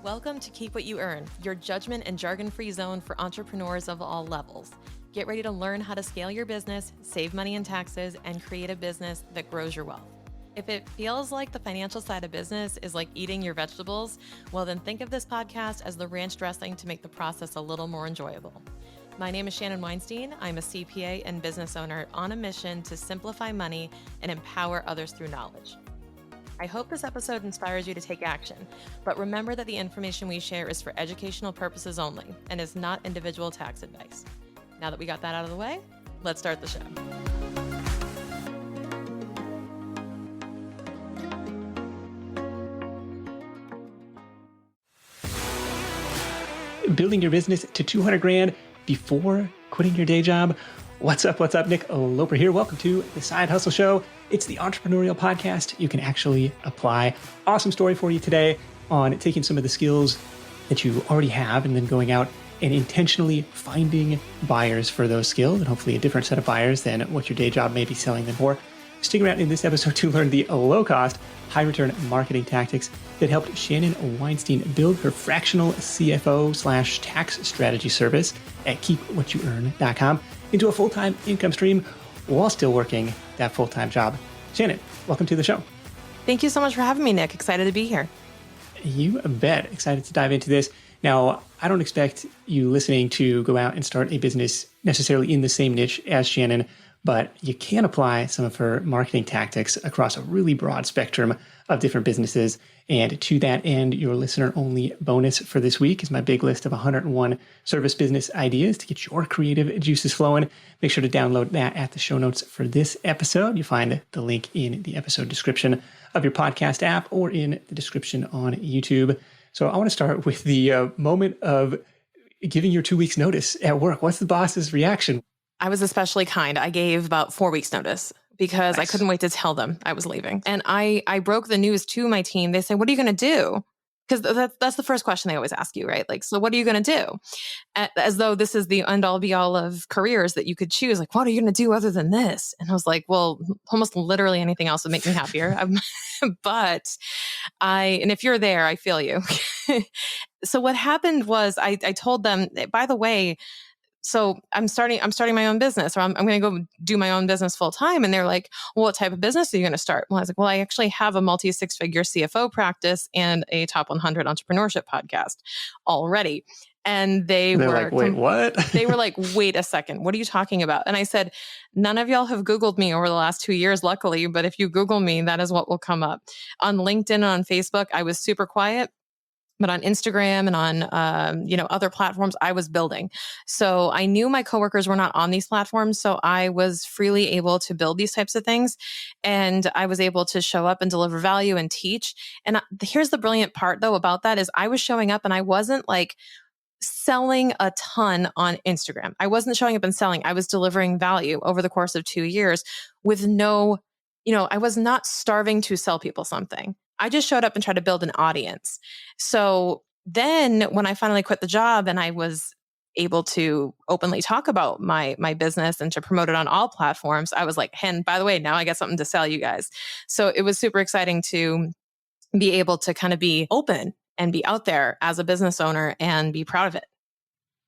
Welcome to Keep What You Earn, your judgment and jargon-free zone for entrepreneurs of all levels. Get ready to learn how to scale your business, save money in taxes, and create a business that grows your wealth. If it feels like the financial side of business is like eating your vegetables, well then think of this podcast as the ranch dressing to make the process a little more enjoyable. My name is Shannon Weinstein. I'm a CPA and business owner on a mission to simplify money and empower others through knowledge. I hope this episode inspires you to take action, but remember that the information we share is for educational purposes only and is not individual tax advice. Now that we got that out of the way, let's start the show. Building your business to 200 grand before quitting your day job. What's up? Nick Loper here. Welcome to the Side Hustle Show. It's the entrepreneurial podcast you can actually apply. Awesome story for you today on taking some of the skills that you already have and then going out and intentionally finding buyers for those skills, and hopefully a different set of buyers than what your day job may be selling them for. Stick around in this episode to learn the low-cost, high-return marketing tactics that helped Shannon Weinstein build her fractional CFO/tax strategy service at keepwhatyouearn.com into a full-time income stream while still working that full-time job. Shannon, welcome to the show. Thank you so much for having me, Nick. Excited to be here. You bet. Excited to dive into this. Now, I don't expect you listening to go out and start a business necessarily in the same niche as Shannon, but you can apply some of her marketing tactics across a really broad spectrum of different businesses. And to that end, your listener-only bonus for this week is my big list of 101 service business ideas to get your creative juices flowing. Make sure to download that at the show notes for this episode. You find the link in the episode description of your podcast app or in the description on YouTube. So I want to start with the moment of giving your 2 weeks notice at work. What's the boss's reaction? I was especially kind. I gave about 4 weeks notice because Nice. I couldn't wait to tell them I was leaving. And I broke the news to my team. They said, "What are you going to do?" Because that's the first question they always ask you, right? Like, so what are you going to do? As though this is the end all be all of careers that you could choose. Like, what are you going to do other than this? And I was like, well, almost literally anything else would make me happier. And if you're there, I feel you. So what happened was I told them, by the way, so I'm starting my own business, or I'm going to go do my own business full time. And they're like, well, what type of business are you going to start? Well, I was like, well, I actually have a multi-six-figure CFO practice and a top 100 entrepreneurship podcast already. And they were like, wait, what? They were like, wait a second, what are you talking about? And I said, none of y'all have Googled me over the last 2 years, luckily. But if you Google me, that is what will come up. On LinkedIn and on Facebook, I was super quiet. But on Instagram and on, other platforms, I was building. So I knew my coworkers were not on these platforms. So I was freely able to build these types of things. And I was able to show up and deliver value and teach. And here's the brilliant part though about that is I was showing up and I wasn't like selling a ton on Instagram. I wasn't showing up and selling. I was delivering value over the course of 2 years with I was not starving to sell people something. I just showed up and tried to build an audience. So then when I finally quit the job and I was able to openly talk about my business and to promote it on all platforms, I was like, and by the way, now I got something to sell you guys. So it was super exciting to be able to kind of be open and be out there as a business owner and be proud of it.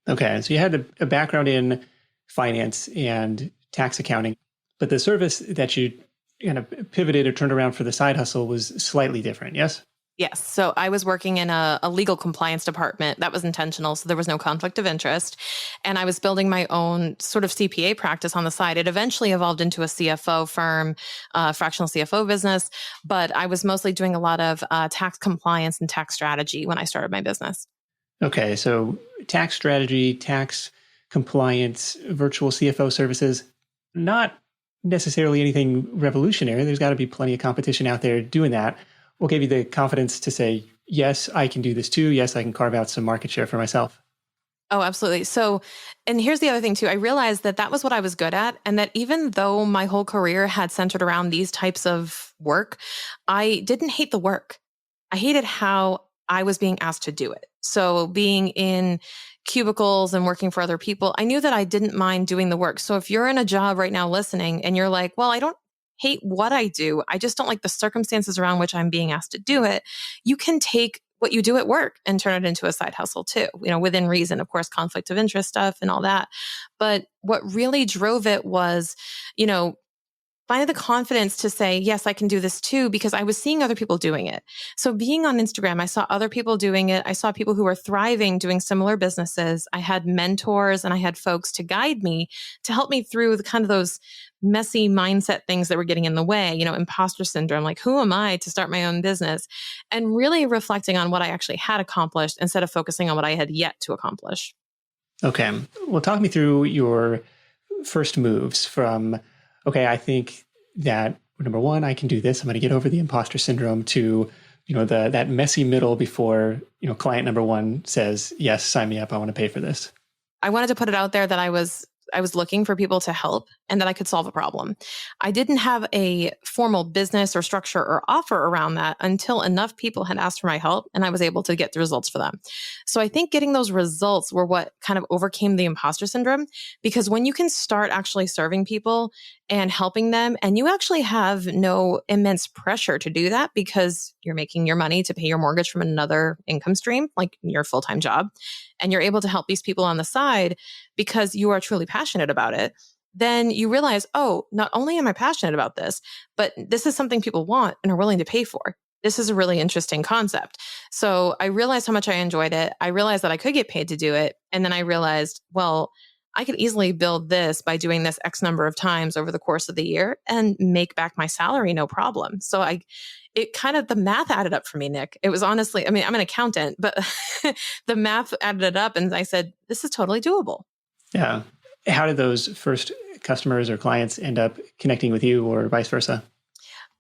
Okay. So you had a background in finance and tax accounting, but the service that you kind of pivoted or turned around for the side hustle was slightly different, yes? Yes. So I was working in a legal compliance department. That was intentional. So there was no conflict of interest. And I was building my own sort of CPA practice on the side. It eventually evolved into a CFO firm, fractional CFO business. But I was mostly doing a lot of tax compliance and tax strategy when I started my business. Okay. So tax strategy, tax compliance, virtual CFO services, not necessarily anything revolutionary. There's got to be plenty of competition out there doing that. What gave you the confidence to say, yes, I can do this too. Yes, I can carve out some market share for myself? Oh, absolutely. So, and here's the other thing too. I realized that was what I was good at. And that even though my whole career had centered around these types of work, I didn't hate the work. I hated how I was being asked to do it. So being in cubicles and working for other people, I knew that I didn't mind doing the work. So if you're in a job right now listening and you're like, well, I don't hate what I do, I just don't like the circumstances around which I'm being asked to do it, you can take what you do at work and turn it into a side hustle too, within reason, of course, conflict of interest stuff and all that. But what really drove it was, finding the confidence to say, yes, I can do this too, because I was seeing other people doing it. So being on Instagram, I saw other people doing it. I saw people who were thriving doing similar businesses. I had mentors and I had folks to guide me, to help me through the kind of those messy mindset things that were getting in the way, imposter syndrome, like who am I to start my own business? And really reflecting on what I actually had accomplished instead of focusing on what I had yet to accomplish. Okay. Well, talk me through your first moves from, okay, I think that number one, I can do this. I'm going to get over the imposter syndrome to, that messy middle before, client number one says, yes, sign me up. I want to pay for this. I wanted to put it out there that I was looking for people to help and that I could solve a problem. I didn't have a formal business or structure or offer around that until enough people had asked for my help and I was able to get the results for them. So I think getting those results were what kind of overcame the imposter syndrome, because when you can start actually serving people and helping them, and you actually have no immense pressure to do that because you're making your money to pay your mortgage from another income stream, like your full-time job, and you're able to help these people on the side because you are truly passionate about it, then you realize, oh, not only am I passionate about this, but this is something people want and are willing to pay for. This is a really interesting concept. So I realized how much I enjoyed it. I realized that I could get paid to do it. And then I realized, well, I could easily build this by doing this X number of times over the course of the year and make back my salary, no problem. So the math added up for me, Nick. It was honestly, I'm an accountant, but the math added it up and I said, this is totally doable. Yeah. How did those first customers or clients end up connecting with you or vice versa?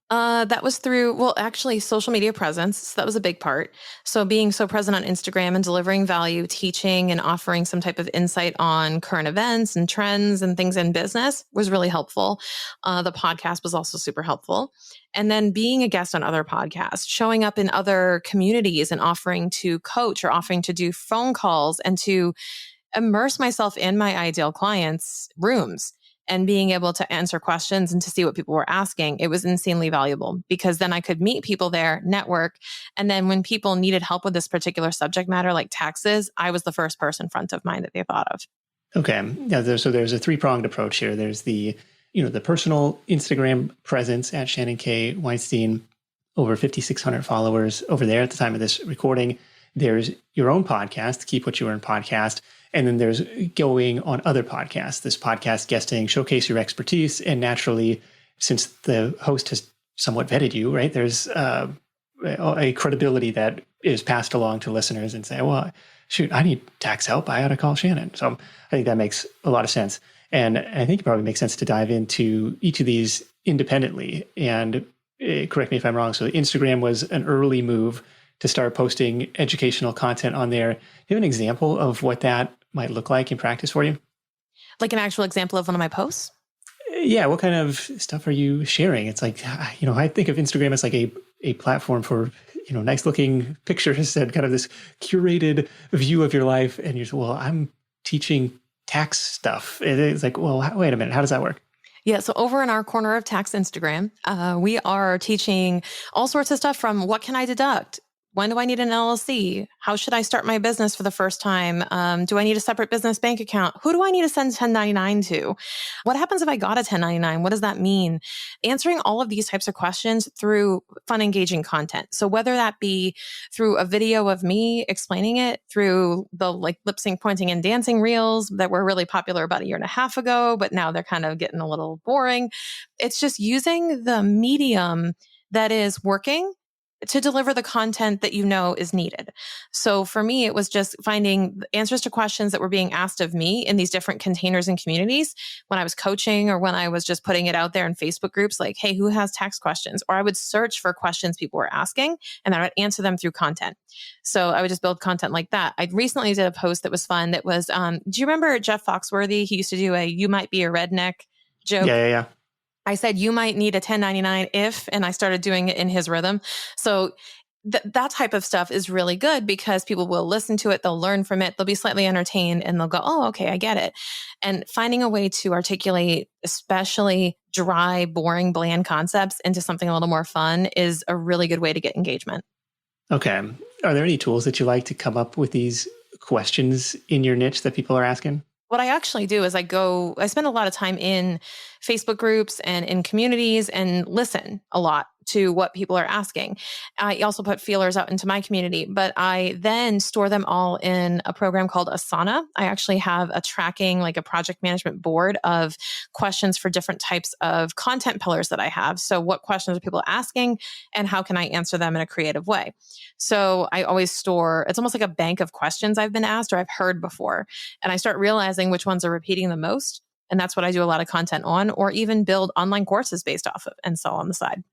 That was through, actually social media presence. So that was a big part. So being so present on Instagram and delivering value, teaching and offering some type of insight on current events and trends and things in business was really helpful. The podcast was also super helpful. And then being a guest on other podcasts, showing up in other communities and offering to coach or offering to do phone calls and to immerse myself in my ideal clients' rooms and being able to answer questions and to see what people were asking, it was insanely valuable because then I could meet people there, network. And then when people needed help with this particular subject matter, like taxes, I was the first person front of mind that they thought of. Okay. Yeah. So there's a three-pronged approach here. There's the personal Instagram presence at Shannon K. Weinstein, over 5,600 followers over there at the time of this recording. There's your own podcast, Keep What You Earn podcast. And then there's going on other podcasts, this podcast guesting, showcase your expertise. And naturally, since the host has somewhat vetted you, right, there's a credibility that is passed along to listeners and say, well, shoot, I need tax help. I ought to call Shannon. So I think that makes a lot of sense. And I think it probably makes sense to dive into each of these independently. And correct me if I'm wrong. So Instagram was an early move to start posting educational content on there. Do you have an example of what that might look like in practice for you? Like an actual example of one of my posts? Yeah. What kind of stuff are you sharing? It's like, I think of Instagram as like a platform for, nice looking pictures and kind of this curated view of your life. And you're, well, I'm teaching tax stuff. It's like, well, wait a minute. How does that work? Yeah. So over in our corner of tax Instagram, we are teaching all sorts of stuff from what can I deduct? When do I need an LLC? How should I start my business for the first time? Do I need a separate business bank account? Who do I need to send 1099 to? What happens if I got a 1099? What does that mean? Answering all of these types of questions through fun, engaging content. So whether that be through a video of me explaining it, through the lip sync pointing and dancing reels that were really popular about a year and a half ago, but now they're kind of getting a little boring. It's just using the medium that is working to deliver the content that is needed. So for me, it was just finding answers to questions that were being asked of me in these different containers and communities when I was coaching or when I was just putting it out there in Facebook groups like, hey, who has tax questions? Or I would search for questions people were asking and then I would answer them through content. So I would just build content like that. I recently did a post that was fun that was, do you remember Jeff Foxworthy? He used to do a "you might be a redneck" joke. Yeah. I said, you might need a 1099 if, and I started doing it in his rhythm. So that type of stuff is really good because people will listen to it. They'll learn from it. They'll be slightly entertained and they'll go, oh, okay, I get it. And finding a way to articulate, especially dry, boring, bland concepts into something a little more fun is a really good way to get engagement. Okay. Are there any tools that you like to come up with these questions in your niche that people are asking? What I actually do is I spend a lot of time in Facebook groups and in communities and listen a lot to what people are asking. I also put feelers out into my community, but I then store them all in a program called Asana. I actually have a tracking, like a project management board of questions for different types of content pillars that I have. So what questions are people asking and how can I answer them in a creative way? So I always store, it's almost like a bank of questions I've been asked or I've heard before. And I start realizing which ones are repeating the most. And that's what I do a lot of content on, or even build online courses based off of and sell on the side.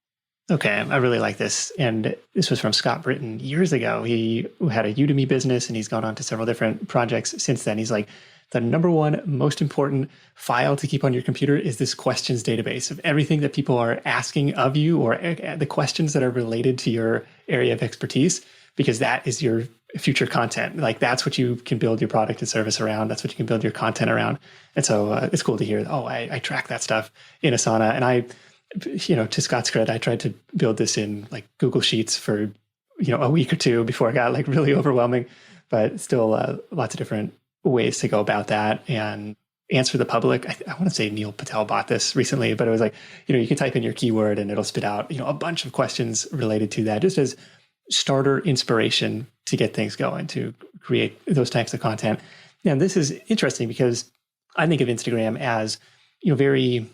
Okay, I really like this. And this was from Scott Britton years ago. He had a Udemy business and he's gone on to several different projects since then. He's like, the number one most important file to keep on your computer is this questions database of everything that people are asking of you, or the questions that are related to your area of expertise, because that is your future content. Like that's what you can build your product and service around. That's what you can build your content around. And so it's cool to hear, I track that stuff in Asana. And to Scott's credit, I tried to build this in like Google Sheets for, a week or two before it got like really overwhelming, but still lots of different ways to go about that and answer the public. I want to say Neil Patel bought this recently, but it was like, you can type in your keyword and it'll spit out, a bunch of questions related to that, just as starter inspiration to get things going, to create those types of content. And this is interesting because I think of Instagram as, very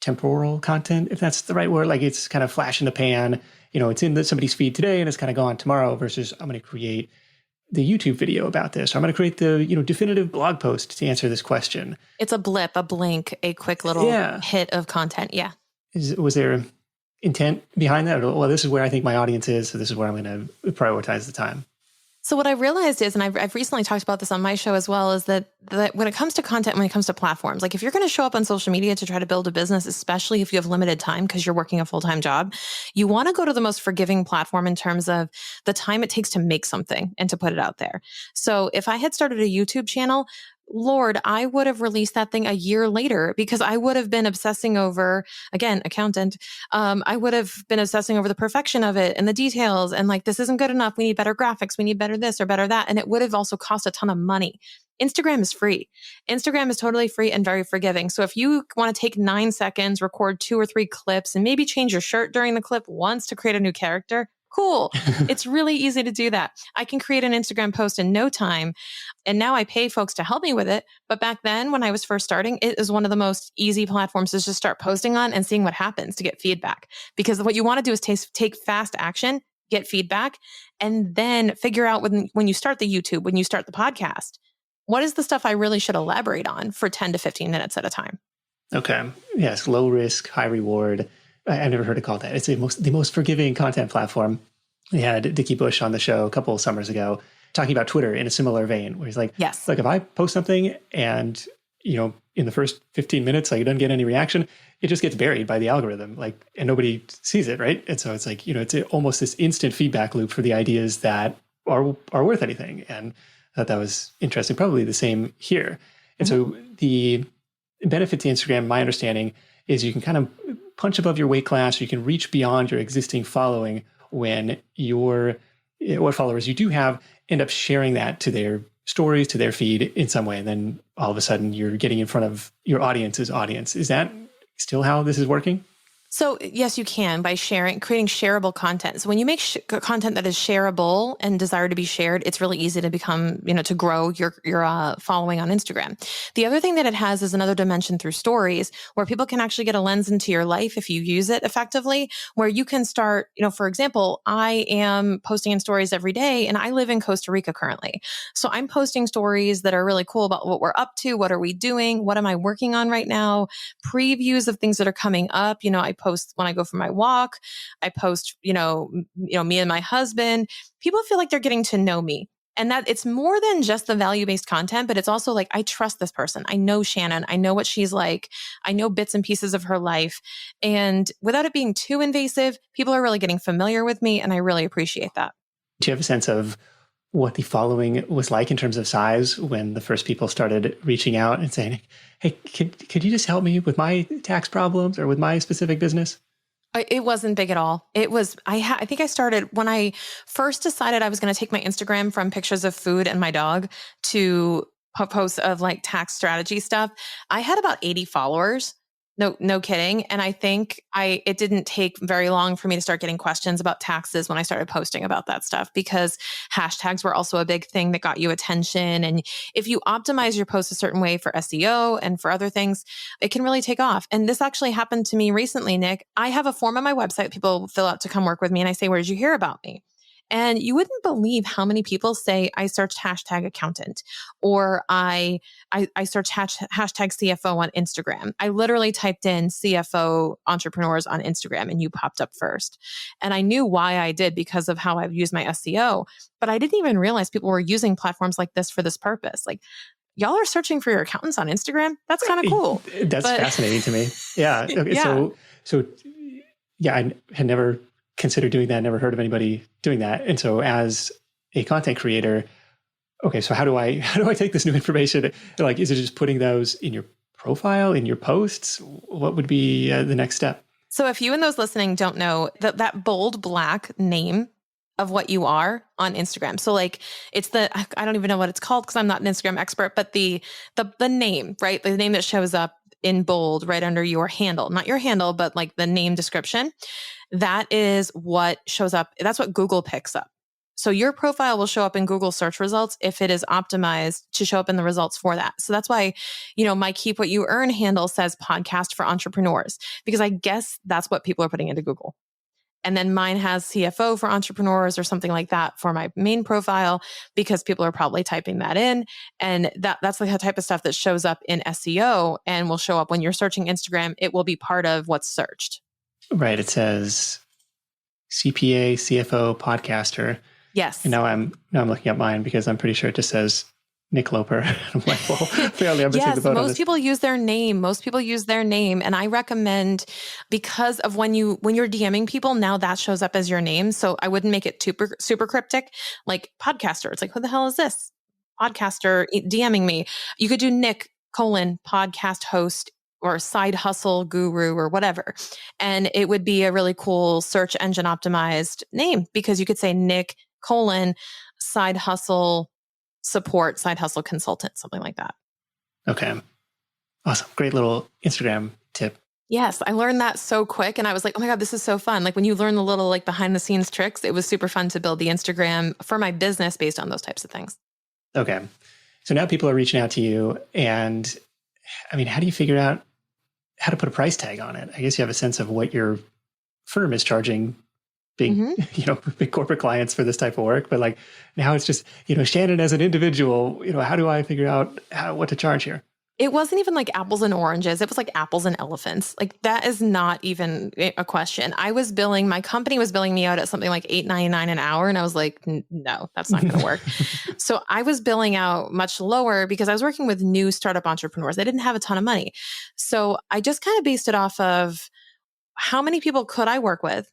temporal content, if that's the right word. Like it's kind of flash in the pan, it's in somebody's feed today and it's kind of gone tomorrow, versus I'm going to create the YouTube video about this. Or I'm going to create the, definitive blog post to answer this question. It's a blip, a blink, a quick little hit of content. Yeah. Was there intent behind that? Well, this is where I think my audience is, so this is where I'm going to prioritize the time. So what I realized is, and I've recently talked about this on my show as well, is that when it comes to content, when it comes to platforms, like if you're going to show up on social media to try to build a business, especially if you have limited time because you're working a full-time job, you want to go to the most forgiving platform in terms of the time it takes to make something and to put it out there. So if I had started a YouTube channel, Lord, I would have released that thing a year later because I would have been obsessing over, again, accountant. I would have been obsessing over the perfection of it and the details and like, this isn't good enough. We need better graphics. We need better this or better that. And it would have also cost a ton of money. Instagram is free. Instagram is totally free and very forgiving. So if you want to take 9 seconds, record 2 or 3 clips and maybe change your shirt during the clip once to create a new character, cool. It's really easy to do that. I can create an Instagram post in no time. And now I pay folks to help me with it. But back then, when I was first starting, it is one of the most easy platforms to just start posting on and seeing what happens to get feedback. Because what you want to do is take fast action, get feedback, and then figure out when you start the YouTube, when you start the podcast, what is the stuff I really should elaborate on for 10 to 15 minutes at a time? Okay. Yes. Low risk, high reward. I've never heard it called that. It's the most forgiving content platform. We had Dickie Bush on the show a couple of summers ago talking about Twitter in a similar vein, where he's like, yes, look, if I post something and, in the first 15 minutes, like it doesn't get any reaction, it just gets buried by the algorithm, and nobody sees it, right? And so it's like, it's almost this instant feedback loop for the ideas that are worth anything. And I thought that was interesting. Probably the same here. And so the benefit to Instagram, my understanding, is you can kind of punch above your weight class, or you can reach beyond your existing following when what followers you do have end up sharing that to their stories, to their feed in some way. And then all of a sudden you're getting in front of your audience's audience. Is that still how this is working? So yes, you can by creating shareable content. So when you make content that is shareable and desire to be shared, it's really easy to become, to grow your following on Instagram. The other thing that it has is another dimension through stories where people can actually get a lens into your life if you use it effectively, where you can start, for example, I am posting in stories every day and I live in Costa Rica currently. So I'm posting stories that are really cool about what we're up to. What are we doing? What am I working on right now? Previews of things that are coming up. I post when I go for my walk. I post, me and my husband. People feel like they're getting to know me. And that it's more than just the value-based content, but it's also like, I trust this person. I know Shannon. I know what she's like. I know bits and pieces of her life. And without it being too invasive, people are really getting familiar with me. And I really appreciate that. Do you have a sense of what the following was like in terms of size when the first people started reaching out and saying, hey, could you just help me with my tax problems or with my specific business? It wasn't big at all. It was, I think I started when I first decided I was going to take my Instagram from pictures of food and my dog to posts of like tax strategy stuff. I had about 80 followers. No kidding. And I think it didn't take very long for me to start getting questions about taxes when I started posting about that stuff, because hashtags were also a big thing that got you attention. And if you optimize your post a certain way for SEO and for other things, it can really take off. And this actually happened to me recently, Nick. I have a form on my website people fill out to come work with me. And I say, where did you hear about me? And you wouldn't believe how many people say, I searched hashtag accountant, or I searched hashtag CFO on Instagram. I literally typed in CFO entrepreneurs on Instagram and you popped up first. And I knew why I did because of how I've used my SEO, but I didn't even realize people were using platforms like this for this purpose. Like, y'all are searching for your accountants on Instagram. That's kind of cool. That's fascinating to me. Yeah. Okay, yeah. So yeah, I had never considered doing that. Never heard of anybody doing that. And so as a content creator, okay, so how do I take this new information? Like, is it just putting those in your profile, in your posts? What would be the next step? So if you and those listening don't know that bold black name of what you are on Instagram. So like it's I don't even know what it's called because I'm not an Instagram expert, but the name, right? The name that shows up in bold right under your handle, not your handle, but like the name description. That is what shows up. That's what Google picks up. So your profile will show up in Google search results if it is optimized to show up in the results for that. So that's why, my Keep What You Earn handle says podcast for entrepreneurs, because I guess that's what people are putting into Google. And then mine has CFO for entrepreneurs or something like that for my main profile, because people are probably typing that in. And that's the type of stuff that shows up in SEO and will show up when you're searching Instagram. It will be part of what's searched. Right. It says CPA, CFO, podcaster. Yes. And now I'm looking at mine because I'm pretty sure it just says Nick Loper. I'm like, well, fairly I'm missing the boat. Most people use their name. Most people use their name. And I recommend, because of when you're DMing people, now that shows up as your name. So I wouldn't make it super cryptic, like podcaster. It's like, who the hell is this podcaster DMing me? You could do Nick : podcast host or side hustle guru or whatever. And it would be a really cool search engine optimized name, because you could say Nick : side hustle support, side hustle consultant, something like that. Okay. Awesome. Great little Instagram tip. Yes. I learned that so quick. And I was like, oh my God, this is so fun. Like when you learn the little like behind the scenes tricks, it was super fun to build the Instagram for my business based on those types of things. Okay. So now people are reaching out to you, and I mean, how do you figure out how to put a price tag on it? I guess you have a sense of what your firm is charging big, big corporate clients for this type of work. But like now it's just, Shannon as an individual, how do I figure out what to charge here? It wasn't even like apples and oranges. It was like apples and elephants. Like that is not even a question. My company was billing me out at something like $8.99 an hour. And I was like, no, that's not going to work. So I was billing out much lower because I was working with new startup entrepreneurs. They didn't have a ton of money. So I just kind of based it off of how many people could I work with?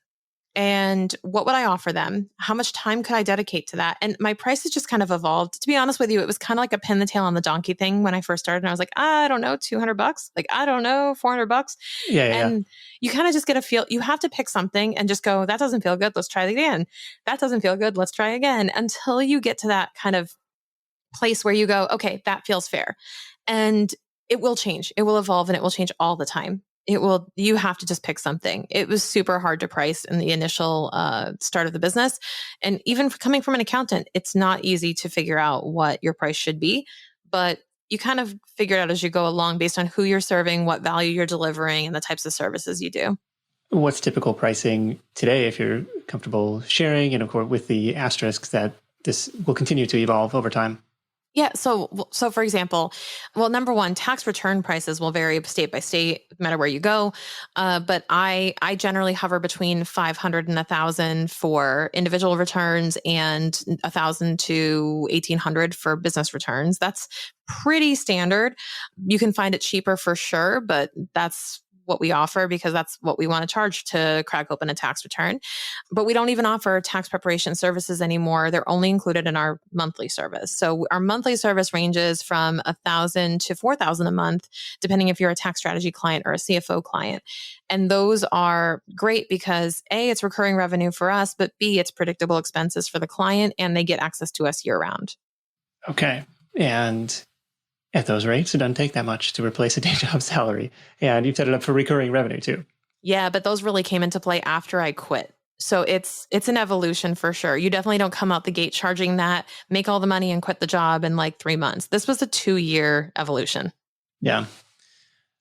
And what would I offer them? How much time could I dedicate to that? And my prices just kind of evolved. To be honest with you, it was kind of like a pin the tail on the donkey thing when I first started. And I was like, I don't know, $200. Like, I don't know, $400. And you kind of just get a feel. You have to pick something and just go, that doesn't feel good. Let's try it again. That doesn't feel good. Let's try again, until you get to that kind of place where you go, okay, that feels fair. And it will change. It will evolve, and it will change all the time. You have to just pick something. It was super hard to price in the initial start of the business. And even coming from an accountant, it's not easy to figure out what your price should be, but you kind of figure it out as you go along based on who you're serving, what value you're delivering, and the types of services you do. What's typical pricing today, if you're comfortable sharing, and of course with the asterisks that this will continue to evolve over time? Yeah. So for example, number one, tax return prices will vary state by state, no matter where you go. But I generally hover between 500 and 1,000 for individual returns, and 1,000 to 1,800 for business returns. That's pretty standard. You can find it cheaper for sure, but that's what we offer because that's what we want to charge to crack open a tax return. But we don't even offer tax preparation services anymore. They're only included in our monthly service. So our monthly service ranges from $1,000 to $4,000 a month, depending if you're a tax strategy client or a CFO client. And those are great because A, it's recurring revenue for us, but B, it's predictable expenses for the client and they get access to us year round. Okay. And at those rates, it doesn't take that much to replace a day job salary. And you've set it up for recurring revenue too. Yeah, but those really came into play after I quit. So it's an evolution for sure. You definitely don't come out the gate charging that, make all the money and quit the job in like 3 months. This was a 2-year evolution. Yeah.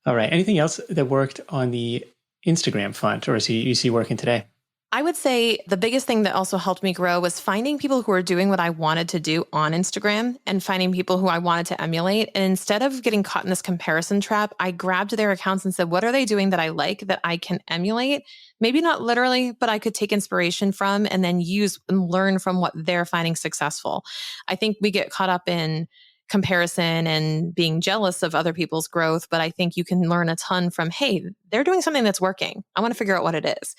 All right. Anything else that worked on the Instagram front, or is you see working today? I would say the biggest thing that also helped me grow was finding people who are doing what I wanted to do on Instagram and finding people who I wanted to emulate. And instead of getting caught in this comparison trap, I grabbed their accounts and said, what are they doing that I like that I can emulate? Maybe not literally, but I could take inspiration from and then use and learn from what they're finding successful. I think we get caught up in comparison and being jealous of other people's growth, but I think you can learn a ton from, hey, they're doing something that's working. I want to figure out what it is.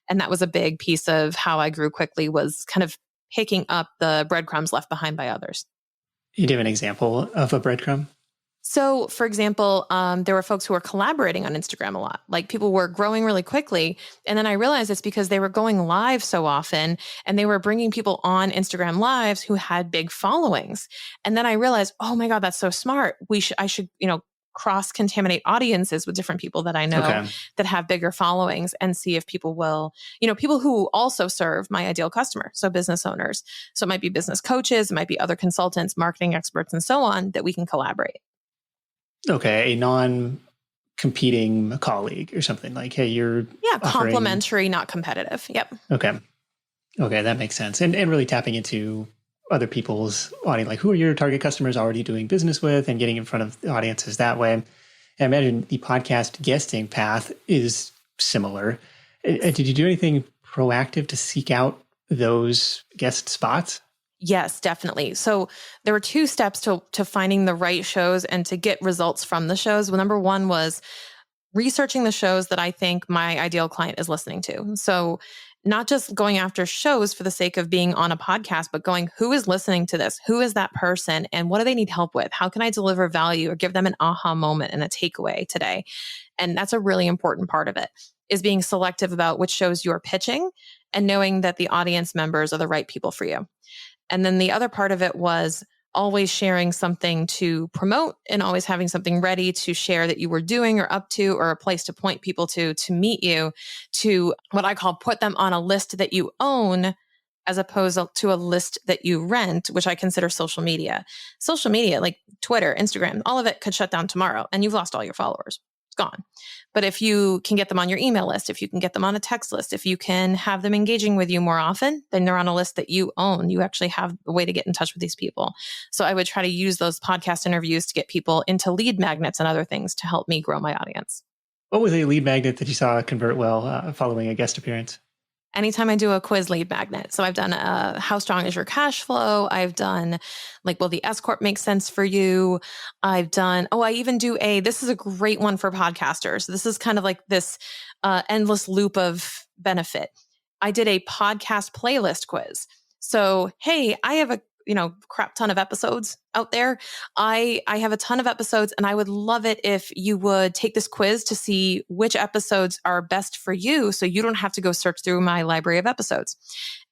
And that was a big piece of how I grew quickly, was kind of picking up the breadcrumbs left behind by others. You give an example of a breadcrumb? So, for example, there were folks who were collaborating on Instagram a lot. Like people were growing really quickly. And then I realized it's because they were going live so often and they were bringing people on Instagram lives who had big followings. And then I realized, oh my God, that's so smart. I should, cross-contaminate audiences with different people that I know that have bigger followings and see if people will, people who also serve my ideal customer. So business owners. So it might be business coaches, it might be other consultants, marketing experts, and so on, that we can collaborate. Okay. A non-competing colleague or something like, hey, you're complementary, not competitive. Yep. Okay. That makes sense. And really tapping into other people's audience, like who are your target customers already doing business with, and getting in front of the audiences that way. And I imagine the podcast guesting path is similar. Did you do anything proactive to seek out those guest spots? Yes, definitely. So there were 2 steps to finding the right shows and to get results from the shows. Well, number 1 was researching the shows that I think my ideal client is listening to. So not just going after shows for the sake of being on a podcast, but going, who is listening to this? Who is that person? And what do they need help with? How can I deliver value or give them an aha moment and a takeaway today? And that's a really important part of it, is being selective about which shows you're pitching and knowing that the audience members are the right people for you. And then the other part of it was always sharing something to promote and always having something ready to share that you were doing or up to, or a place to point people to meet you, to what I call put them on a list that you own as opposed to a list that you rent, which I consider social media. Social media, like Twitter, Instagram, all of it could shut down tomorrow and you've lost all your followers. It's gone. But if you can get them on your email list, if you can get them on a text list, if you can have them engaging with you more often, then they're on a list that you own. You actually have a way to get in touch with these people. So I would try to use those podcast interviews to get people into lead magnets and other things to help me grow my audience. What was a lead magnet that you saw convert well following a guest appearance? Anytime I do a quiz lead magnet. So I've done how strong is your cash flow? I've done will the S Corp make sense for you? I've done, I even do this is a great one for podcasters. This is kind of like this endless loop of benefit. I did a podcast playlist quiz. So, hey, I have a crap ton of episodes out there. I have a ton of episodes and I would love it if you would take this quiz to see which episodes are best for you so you don't have to go search through my library of episodes.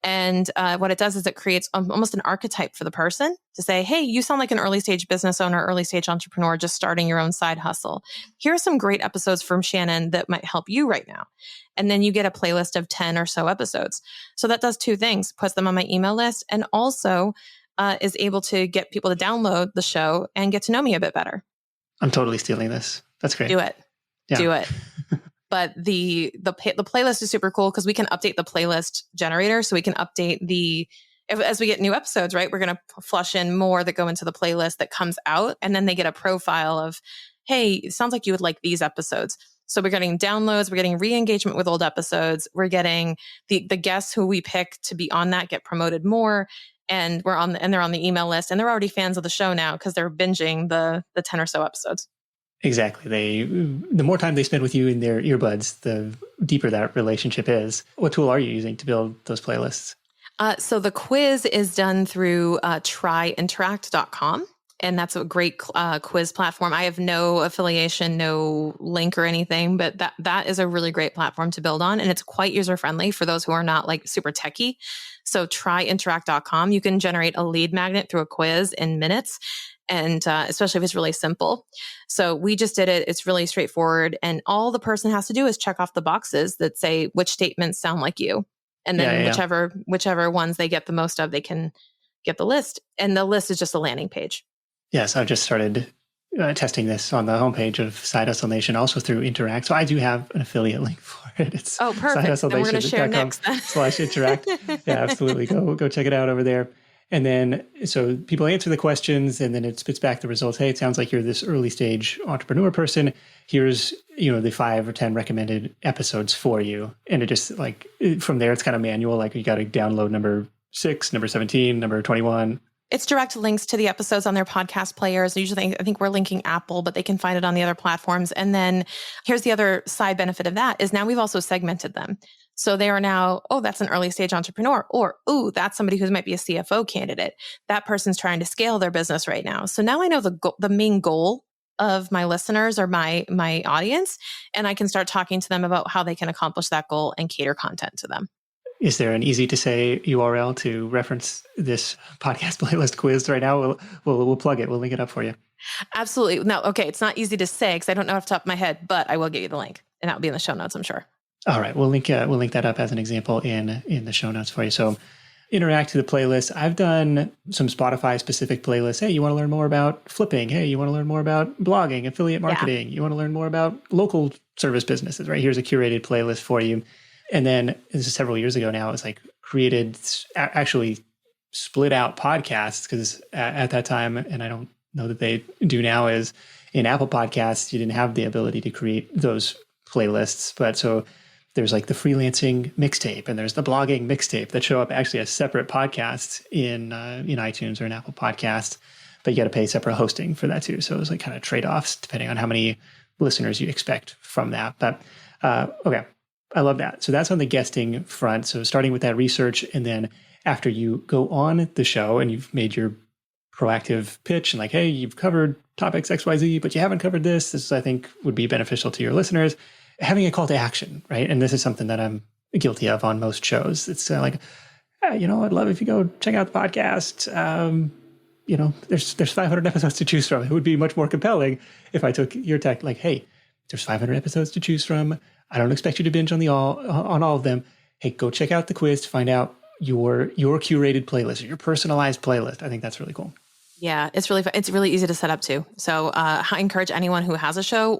And what it does is it creates almost an archetype for the person to say, hey, you sound like an early stage business owner, early stage entrepreneur, just starting your own side hustle. Here are some great episodes from Shannon that might help you right now. And then you get a playlist of 10 or so episodes. So that does 2 things, puts them on my email list, and also is able to get people to download the show and get to know me a bit better. I'm totally stealing this. That's great. Do it. Yeah. Do it. But the playlist is super cool because we can update the playlist generator. So we can update as we get new episodes, right? We're going to flush in more that go into the playlist that comes out. And then they get a profile of, hey, it sounds like you would like these episodes. So we're getting downloads, we're getting re-engagement with old episodes. We're getting the guests who we pick to be on that get promoted more. And they're on the email list, and they're already fans of the show now because they're binging the 10 or so episodes. Exactly. The more time they spend with you in their earbuds, the deeper that relationship is. What tool are you using to build those playlists? So the quiz is done through tryinteract.com. And that's a great quiz platform. I have no affiliation, no link or anything, but that is a really great platform to build on. And it's quite user friendly for those who are not like super techie. So tryinteract.com, you can generate a lead magnet through a quiz in minutes. And especially if it's really simple. So we just did it. It's really straightforward. And all the person has to do is check off the boxes that say which statements sound like you. And then whichever ones they get the most of, they can get the list. And the list is just a landing page. Yes, I've just started testing this on the homepage of Side Hustle Nation, also through Interact. So I do have an affiliate link for it. It's perfect. Then we're going to share next then. /interact. Yeah, absolutely. Go check it out over there. And then, so people answer the questions and then it spits back the results. Hey, it sounds like you're this early stage entrepreneur person. Here's, the 5 or 10 recommended episodes for you. And it just from there, it's kind of manual. Like you got to download number 6, number 17, number 21. It's direct links to the episodes on their podcast players. Usually, I think we're linking Apple, but they can find it on the other platforms. And then here's the other side benefit of that is now we've also segmented them. So they are now, that's an early stage entrepreneur, or, that's somebody who might be a CFO candidate. That person's trying to scale their business right now. So now I know the main goal of my listeners or my audience, and I can start talking to them about how they can accomplish that goal and cater content to them. Is there an easy to say URL to reference this podcast playlist quiz right now? We'll plug it. We'll link it up for you. Absolutely. No, okay. It's not easy to say because I don't know off the top of my head, but I will get you the link, and that will be in the show notes, I'm sure. All right. We'll link that up as an example in the show notes for you. So interact to the playlist. I've done some Spotify specific playlists. Hey, you want to learn more about flipping? Hey, you want to learn more about blogging, affiliate marketing? Yeah. You want to learn more about local service businesses, right? Here's a curated playlist for you. And then this is several years ago now, it's actually split out podcasts because at that time, and I don't know that they do now, is in Apple Podcasts, you didn't have the ability to create those playlists. But so there's like the freelancing mixtape and there's the blogging mixtape that show up actually as separate podcasts in iTunes or in Apple Podcasts, but you got to pay separate hosting for that too. So it was like kind of trade-offs depending on how many listeners you expect from that. But okay. I love that. So that's on the guesting front. So starting with that research, and then after you go on the show and you've made your proactive pitch and like, hey, you've covered topics XYZ, but you haven't covered this. This, I think, would be beneficial to your listeners. Having a call to action, right? And this is something that I'm guilty of on most shows. It's I'd love if you go check out the podcast. There's 500 episodes to choose from. It would be much more compelling if I took your tech like, hey, there's 500 episodes to choose from. I don't expect you to binge on all of them. Hey, go check out the quiz to find out your curated playlist or your personalized playlist. I think that's really cool. Yeah, it's really fun. It's really easy to set up too. So I encourage anyone who has a show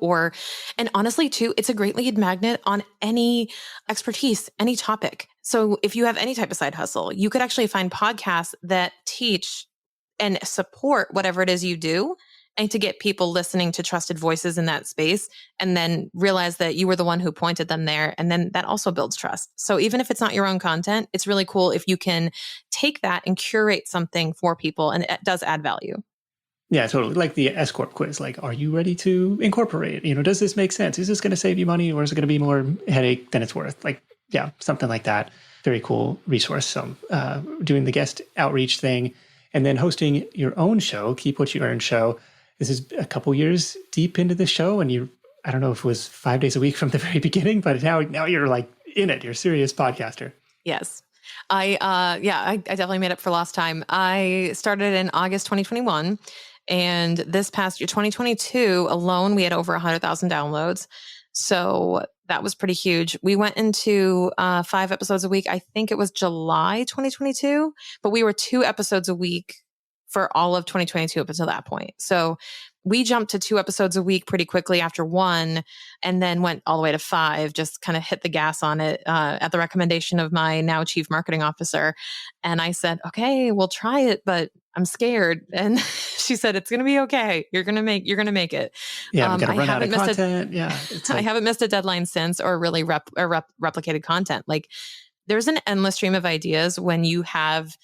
and honestly too, it's a great lead magnet on any expertise, any topic. So if you have any type of side hustle, you could actually find podcasts that teach and support whatever it is you do, and to get people listening to trusted voices in that space, and then realize that you were the one who pointed them there. And then that also builds trust. So even if it's not your own content, it's really cool if you can take that and curate something for people, and it does add value. Yeah, totally. Like the S Corp quiz. Like, are you ready to incorporate? Does this make sense? Is this going to save you money, or is it going to be more headache than it's worth? Like, yeah, something like that. Very cool resource. So doing the guest outreach thing, and then hosting your own show, Keep What You Earn show. This is a couple years deep into the show, and I don't know if it was 5 days a week from the very beginning, but now you're like in it. You're a serious podcaster. Yes. I definitely made up for lost time. I started in August 2021, and this past year, 2022 alone, we had over 100,000 downloads. So that was pretty huge. We went into 5 episodes a week. I think it was July 2022, but we were 2 episodes a week for all of 2022 up until that point. So we jumped to 2 episodes a week pretty quickly after 1, and then went all the way to 5, just kind of hit the gas on it at the recommendation of my now chief marketing officer. And I said, okay, we'll try it, but I'm scared. And she said, it's going to be okay. You're going to make it. Yeah, we've got to run out of content. I haven't missed a deadline since, or really replicated content. Like, there's an endless stream of ideas when you have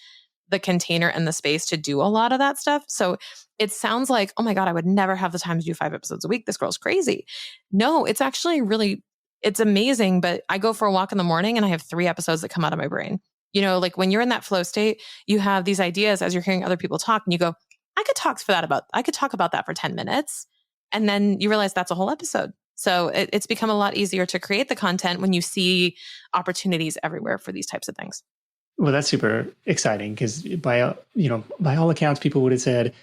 the container and the space to do a lot of that stuff. So it sounds like, oh my God, I would never have the time to do 5 episodes a week. This girl's crazy. No, it's actually really, it's amazing. But I go for a walk in the morning and I have 3 episodes that come out of my brain. You know, like when you're in that flow state, you have these ideas as you're hearing other people talk and you go, I could talk about that for 10 minutes. And then you realize that's a whole episode. So it's become a lot easier to create the content when you see opportunities everywhere for these types of things. Well, that's super exciting because by all accounts, people would have said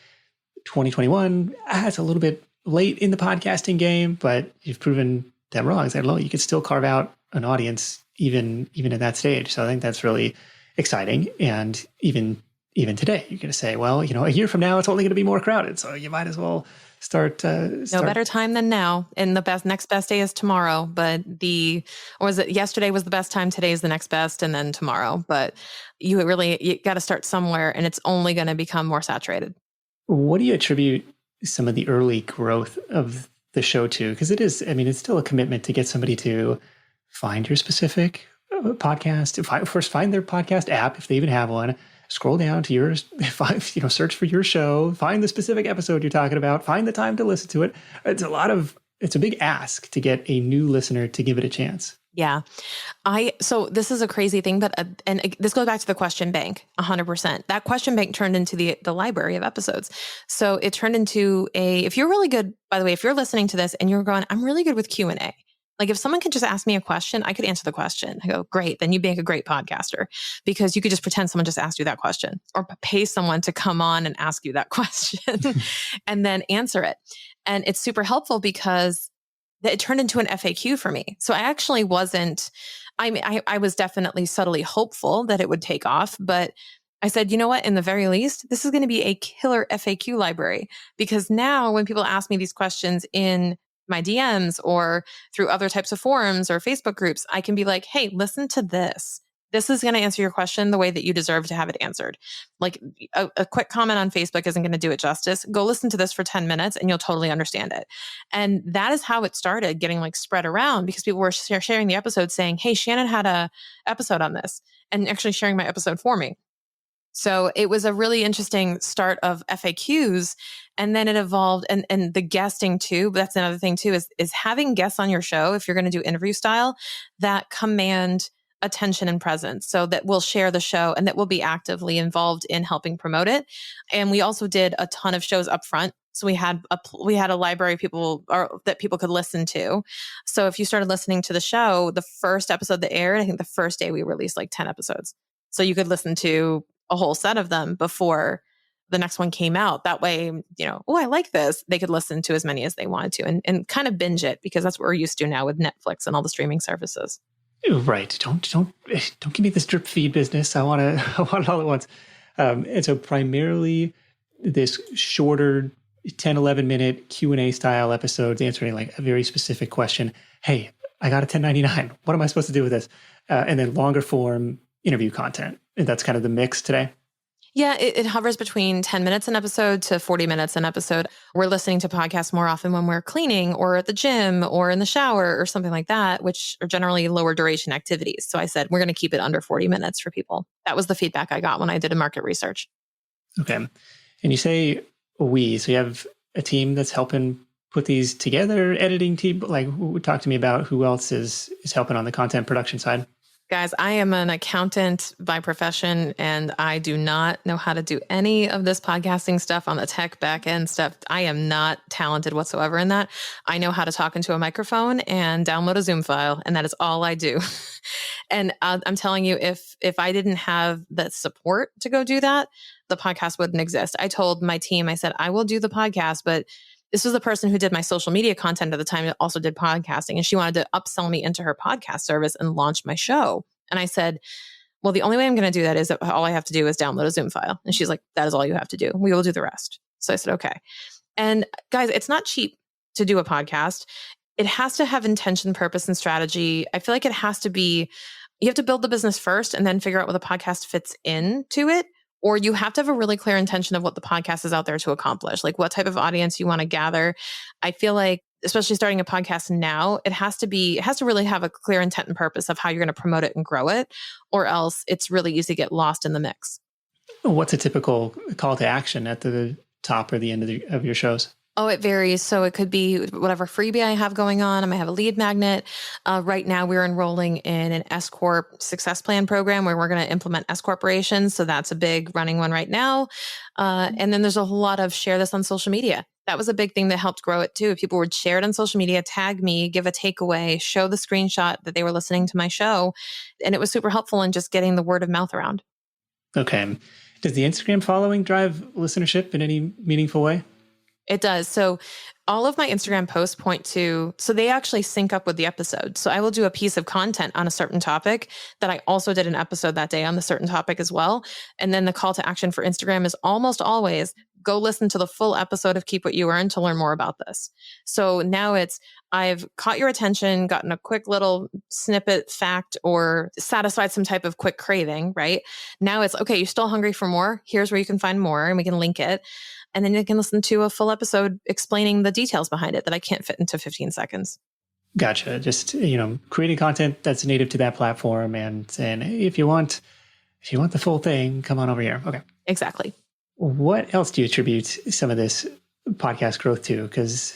2021, it's a little bit late in the podcasting game, but you've proven them wrong. It's like, you could still carve out an audience even at that stage. So I think that's really exciting. And even today, you're going to say, well, a year from now, it's only going to be more crowded. So you might as well start. No better time than now. And the next best day is tomorrow. But yesterday was the best time. Today is the next best, and then tomorrow. But you got to start somewhere, and it's only going to become more saturated. What do you attribute some of the early growth of the show to? Because it's still a commitment to get somebody to find your specific podcast. First, find their podcast app if they even have one. Scroll down to yours, search for your show, find the specific episode you're talking about, find the time to listen to it. It's a big ask to get a new listener to give it a chance. Yeah. So this is a crazy thing, but, and this goes back to the question bank, 100%. That question bank turned into the library of episodes. So it turned into if you're really good, by the way, if you're listening to this and you're going, I'm really good with Q&A. Like if someone could just ask me a question, I could answer the question. I go, great. Then you'd make a great podcaster because you could just pretend someone just asked you that question or pay someone to come on and ask you that question and then answer it. And it's super helpful because it turned into an FAQ for me. So I actually I was definitely subtly hopeful that it would take off, but I said, you know what, in the very least, this is going to be a killer FAQ library because now when people ask me these questions in my DMs or through other types of forums or Facebook groups, I can be like, hey, listen to this. This is going to answer your question the way that you deserve to have it answered. Like a quick comment on Facebook isn't going to do it justice. Go listen to this for 10 minutes and you'll totally understand it. And that is how it started getting spread around because people were sharing the episode saying, hey, Shannon had a episode on this and actually sharing my episode for me. So it was a really interesting start of FAQs. And then it evolved and the guesting too. But that's another thing too, is having guests on your show, if you're going to do interview style, that command attention and presence so that we'll share the show and that we'll be actively involved in helping promote it. And we also did a ton of shows up front. So we had a library that people could listen to. So if you started listening to the show, the first episode that aired, I think the first day we released 10 episodes. So you could listen to a whole set of them before the next one came out. That way, I like this. They could listen to as many as they wanted to and kind of binge it because that's what we're used to now with Netflix and all the streaming services. Right. Don't give me this drip feed business. I want it all at once. And so primarily this shorter 10, 11 minute Q&A style episodes answering a very specific question. Hey, I got a 1099. What am I supposed to do with this? And then longer form interview content. That's kind of the mix today. Yeah, it hovers between 10 minutes an episode to 40 minutes an episode. We're listening to podcasts more often when we're cleaning or at the gym or in the shower or something like that, which are generally lower duration activities. So I said, we're going to keep it under 40 minutes for people. That was the feedback I got when I did a market research. Okay. And you say so you have a team that's helping put these together, editing team. Talk to me about who else is helping on the content production side. Guys, I am an accountant by profession, and I do not know how to do any of this podcasting stuff on the tech back end stuff. I am not talented whatsoever in that. I know how to talk into a microphone and download a Zoom file, and that is all I do. And I'm telling you, if I didn't have the support to go do that, the podcast wouldn't exist. I told my team, I said, I will do the podcast, but this was the person who did my social media content at the time that also did podcasting. And she wanted to upsell me into her podcast service and launch my show. And I said, well, the only way I'm going to do that is that all I have to do is download a Zoom file. And she's like, that is all you have to do. We will do the rest. So I said, okay. And guys, it's not cheap to do a podcast. It has to have intention, purpose, and strategy. I feel like it has to be, you have to build the business first and then figure out what the podcast fits into it. Or you have to have a really clear intention of what the podcast is out there to accomplish, like what type of audience you want to gather. I feel like, especially starting a podcast now, it has to really have a clear intent and purpose of how you're going to promote it and grow it, or else it's really easy to get lost in the mix. What's a typical call to action at the top or the end of your shows? Oh, it varies. So it could be whatever freebie I have going on. I might have a lead magnet. Right now, we're enrolling in an S Corp success plan program where we're going to implement S corporations. So that's a big running one right now. And then there's a whole lot of share this on social media. That was a big thing that helped grow it too. People would share it on social media, tag me, give a takeaway, show the screenshot that they were listening to my show. And it was super helpful in just getting the word of mouth around. Okay. Does the Instagram following drive listenership in any meaningful way? It does. So all of my Instagram posts point to, so they actually sync up with the episode. So I will do a piece of content on a certain topic that I also did an episode that day on the certain topic as well. And then the call to action for Instagram is almost always go listen to the full episode of Keep What You Earn to learn more about this. So now it's, I've caught your attention, gotten a quick little snippet fact or satisfied some type of quick craving, right? Now it's, okay, you're still hungry for more. Here's where you can find more and we can link it. And then you can listen to a full episode explaining the details behind it that I can't fit into 15 seconds. Gotcha. Just, creating content that's native to that platform and saying, hey, if you want the full thing, come on over here. Okay. Exactly. What else do you attribute some of this podcast growth to? Because,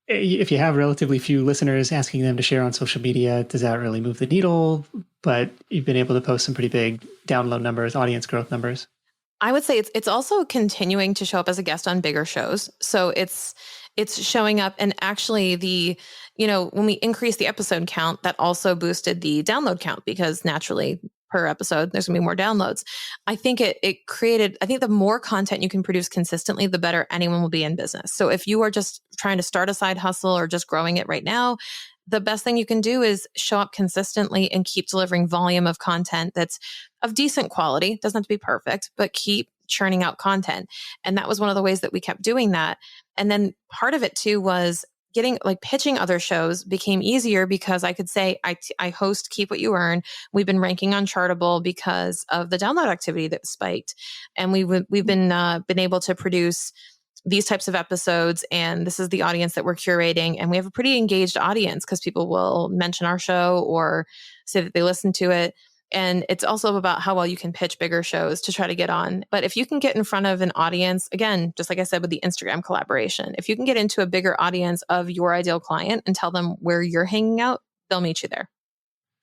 if you have relatively few listeners, asking them to share on social media, does that really move the needle? But you've been able to post some pretty big download numbers, audience growth numbers. I would say it's also continuing to show up as a guest on bigger shows. So it's showing up, and actually when we increased the episode count, that also boosted the download count because naturally per episode, there's gonna be more downloads. I think it created, I think the more content you can produce consistently, the better anyone will be in business. So if you are just trying to start a side hustle or just growing it right now, the best thing you can do is show up consistently and keep delivering volume of content that's of decent quality. It doesn't have to be perfect, but keep churning out content. And that was one of the ways that we kept doing that. And then part of it too was pitching other shows became easier because I could say, I host Keep What You Earn. We've been ranking on Chartable because of the download activity that spiked. And we've been able to produce these types of episodes, and this is the audience that we're curating. And we have a pretty engaged audience because people will mention our show or say that they listen to it. And it's also about how well you can pitch bigger shows to try to get on. But if you can get in front of an audience, again, just like I said with the Instagram collaboration, if you can get into a bigger audience of your ideal client and tell them where you're hanging out, they'll meet you there.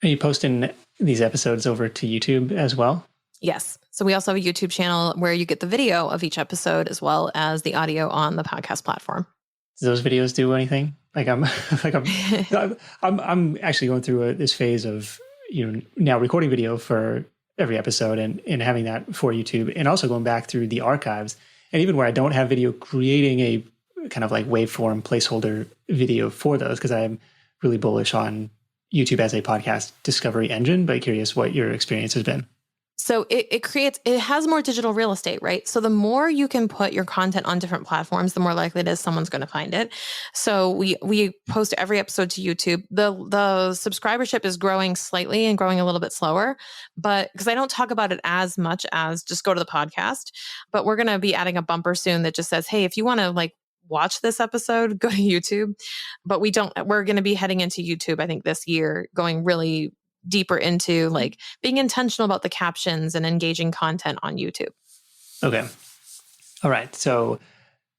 Are you posting these episodes over to YouTube as well? Yes. So we also have a YouTube channel where you get the video of each episode as well as the audio on the podcast platform. Do those videos do anything? I'm actually going through this phase of now recording video for every episode and having that for YouTube, and also going back through the archives, and even where I don't have video, creating a kind of like waveform placeholder video for those, because I'm really bullish on YouTube as a podcast discovery engine, but curious what your experience has been. So it has more digital real estate, right? So the more you can put your content on different platforms, the more likely it is someone's going to find it. So we post every episode to YouTube. The subscribership is growing slightly and growing a little bit slower, but because I don't talk about it as much as just go to the podcast, but we're going to be adding a bumper soon that just says, hey, if you want to watch this episode, go to YouTube. But we're going to be heading into YouTube, I think this year, going really deeper into being intentional about the captions and engaging content on YouTube. Okay. All right. So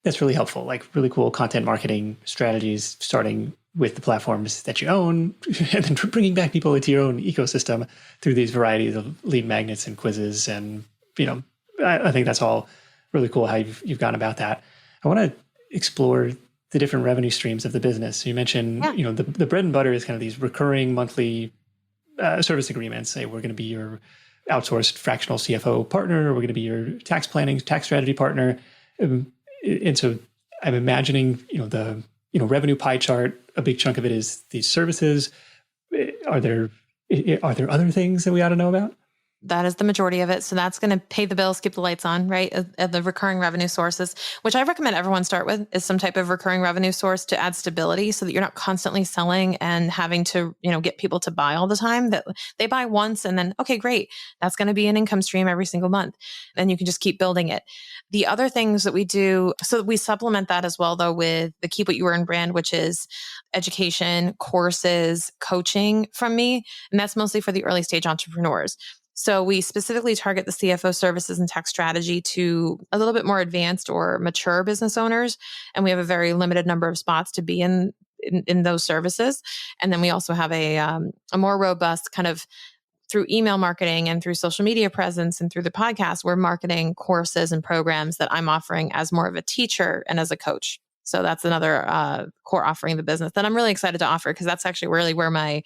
that's really helpful. Really cool content marketing strategies, starting with the platforms that you own and then bringing back people into your own ecosystem through these varieties of lead magnets and quizzes. And, I think that's all really cool how you've gone about that. I want to explore the different revenue streams of the business. So you mentioned, the bread and butter is kind of these recurring monthly service agreements. Say we're going to be your outsourced fractional CFO partner, or we're going to be your tax planning, tax strategy partner. And so I'm imagining, the revenue pie chart, a big chunk of it is these services. Are there other things that we ought to know about? That is the majority of it. So that's going to pay the bills, keep the lights on, right? The recurring revenue sources, which I recommend everyone start with, is some type of recurring revenue source to add stability so that you're not constantly selling and having to, get people to buy all the time. That they buy once and then, okay, great. That's going to be an income stream every single month. And you can just keep building it. The other things that we do, so we supplement that as well, though, with the Keep What You Earn brand, which is education, courses, coaching from me. And that's mostly for the early stage entrepreneurs. So we specifically target the CFO services and tax strategy to a little bit more advanced or mature business owners. And we have a very limited number of spots to be in those services. And then we also have a more robust kind of through email marketing and through social media presence and through the podcast, we're marketing courses and programs that I'm offering as more of a teacher and as a coach. So that's another core offering of the business that I'm really excited to offer, because that's actually really where my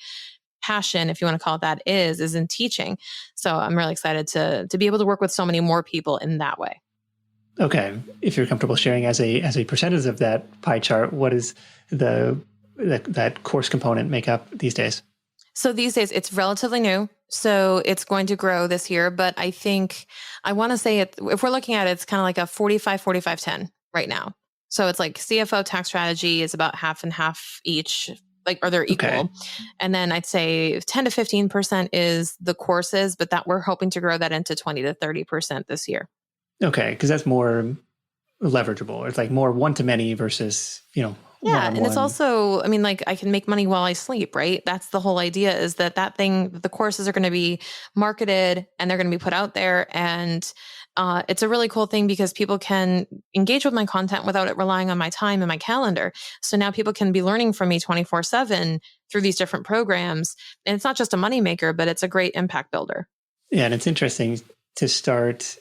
passion, if you want to call it that, is in teaching. So I'm really excited to be able to work with so many more people in that way. Okay. If you're comfortable sharing as a percentage of that pie chart, what is that course component make up these days? So these days it's relatively new. So it's going to grow this year, but I think I want to say if we're looking at it, it's kind of like a 45-45-10 right now. So it's like CFO tax strategy is about half and half each, or they're equal. Okay. And then I'd say 10 to 15% is the courses, but that we're hoping to grow that into 20 to 30% this year. Okay. Because that's more leverageable. It's like more one-to-many versus, Yeah. one-on-one. And it's also, I can make money while I sleep, right? That's the whole idea, is that thing, the courses are going to be marketed and they're going to be put out there. And it's a really cool thing because people can engage with my content without it relying on my time and my calendar. So now people can be learning from me 24/7 through these different programs. And it's not just a moneymaker, but it's a great impact builder. Yeah. And it's interesting to start,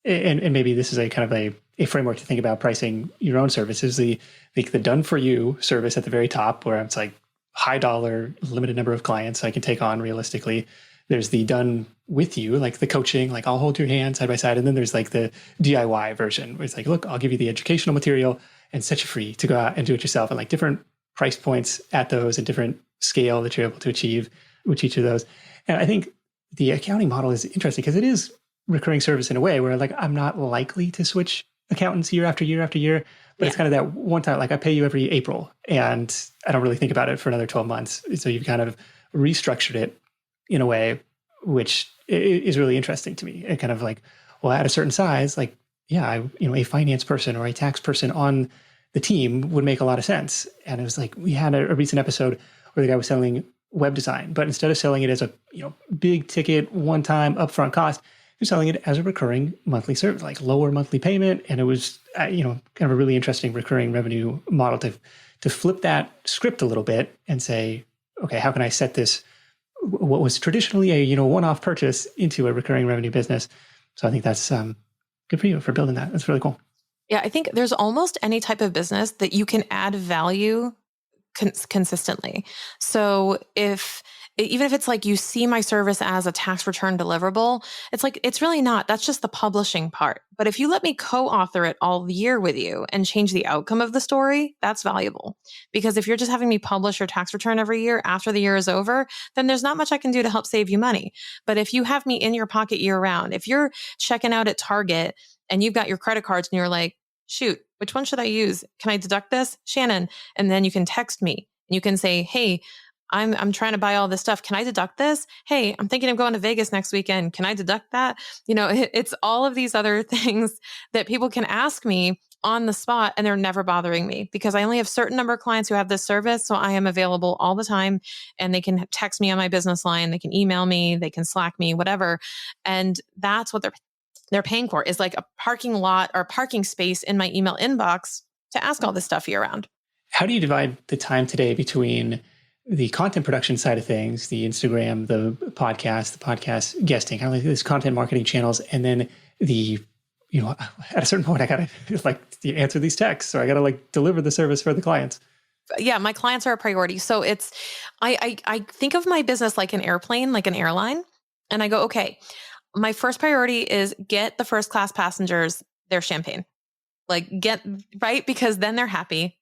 and maybe this is a kind of a framework to think about pricing your own services, the done for you service at the very top, where it's like high dollar, limited number of clients I can take on realistically. There's the done with you, like the coaching, like I'll hold your hand side by side. And then there's like the DIY version where it's like, look, I'll give you the educational material and set you free to go out and do it yourself. And like different price points at those and different scale that you're able to achieve with each of those. And I think the accounting model is interesting because it is recurring service in a way where like I'm not likely to switch accountants year after year after year, but it's kind of that one time, like I pay you every April and I don't really think about it for another 12 months. So you've kind of restructured it in a way which is really interesting to me. And kind of like, well, at a certain size, like, yeah, a finance person or a tax person on the team would make a lot of sense. And it was like, we had a recent episode where the guy was selling web design, but instead of selling it as a big ticket, one-time upfront cost, he was selling it as a recurring monthly service, like lower monthly payment. And it was, kind of a really interesting recurring revenue model to flip that script a little bit and say, okay, how can I set this, what was traditionally a, one-off purchase into a recurring revenue business? So I think that's good for you for building that. That's really cool. Yeah, I think there's almost any type of business that you can add value consistently. So even if it's like you see my service as a tax return deliverable, it's like, it's really not. That's just the publishing part. But if you let me co-author it all year with you and change the outcome of the story, that's valuable. Because if you're just having me publish your tax return every year after the year is over, then there's not much I can do to help save you money. But if you have me in your pocket year round, if you're checking out at Target and you've got your credit cards and you're like, shoot, which one should I use? Can I deduct this? Shannon. And then you can text me and you can say, hey, I'm trying to buy all this stuff. Can I deduct this? Hey, I'm thinking of going to Vegas next weekend. Can I deduct that? It's all of these other things that people can ask me on the spot and they're never bothering me because I only have a certain number of clients who have this service. So I am available all the time and they can text me on my business line. They can email me, they can Slack me, whatever. And that's what they're paying for, is like a parking lot or parking space in my email inbox to ask all this stuff year round. How do you divide the time today between the content production side of things, the Instagram, the podcast guesting, kind of like these content marketing channels, and then the, at a certain point, I got to answer these texts, or I got to deliver the service for the clients? Yeah, my clients are a priority. So it's, I think of my business like an airplane, like an airline. And I go, okay, my first priority is get the first class passengers their champagne, right? Because then they're happy.